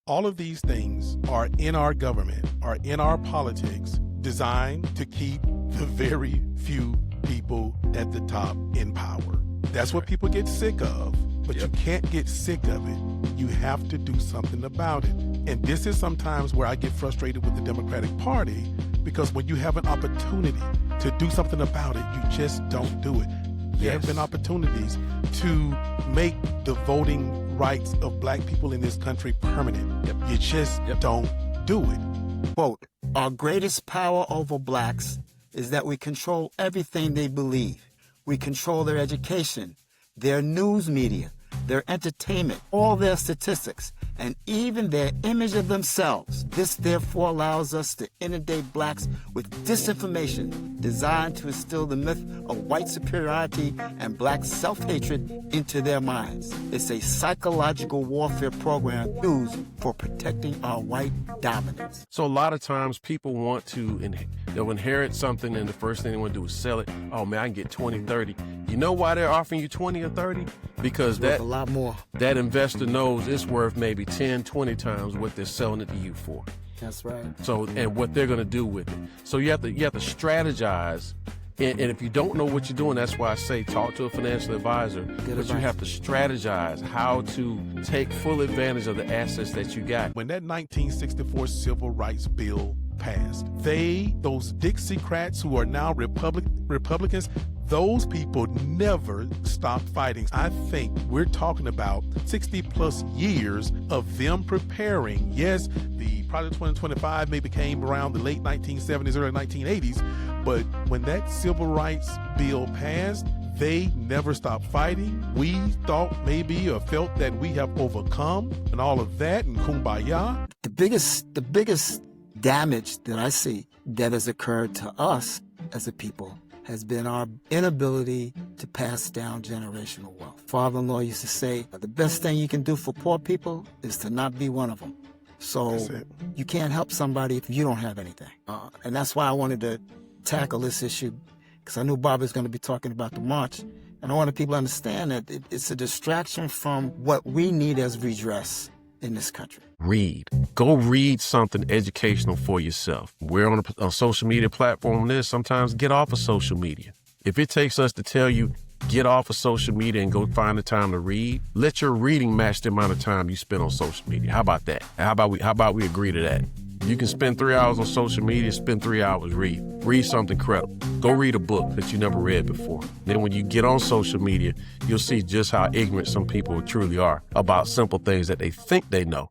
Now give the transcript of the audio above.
All of these things are in our government, are in our politics, designed to keep the very few people at the top in power. That's what people get sick of, but you can't get sick of it. You have to do something about it. And this is sometimes where I get frustrated with the Democratic Party, because when you have an opportunity to do something about it, you just don't do it. There have been opportunities to make the voting rights of black people in this country permanent. You just don't do it. Quote, our greatest power over blacks is that we control everything they believe. We control their education, their news media, their entertainment, all their statistics, and even their image of themselves. This therefore allows us to inundate blacks with disinformation designed to instill the myth of white superiority and black self-hatred into their minds. It's a psychological warfare program used for protecting our white dominance. So a lot of times people want to, they'll inherit something and the first thing they want to do is sell it. Oh man, I can get 20, 30. You know why they're offering you 20 or 30? Because a lot more. That investor knows it's worth maybe 10, 20 times what they're selling it to you for. That's right. So, and what they're going to do with it. So you have to strategize. And if you don't know what you're doing, that's why I say talk to a financial advisor. But you have to strategize how to take full advantage of the assets that you got. When that 1964 Civil Rights Bill passed, those Dixiecrats who are now Republicans, those people never stopped fighting. I think we're talking about 60 plus years of them preparing. Yes, the Project 2025 maybe came around the late 1970s, early 1980s, but when that civil rights bill passed, they never stopped fighting. We thought maybe or felt that we have overcome and all of that and kumbaya. The biggest damage that I see that has occurred to us as a people has been our inability to pass down generational wealth. Father-in-law used to say, the best thing you can do for poor people is to not be one of them. So you can't help somebody if you don't have anything. And that's why I wanted to tackle this issue, because I knew Bobby's going to be talking about the march. And I wanted people to understand that it's a distraction from what we need as redress in this country. Read. Go read something educational for yourself. We're on a social media platform. Sometimes get off of social media. If it takes us to tell you, get off of social media and go find the time to read, let your reading match the amount of time you spend on social media. How about that? How about we agree to that? You can spend 3 hours on social media, spend 3 hours reading. Read something credible. Go read a book that you never read before. Then when you get on social media, you'll see just how ignorant some people truly are about simple things that they think they know.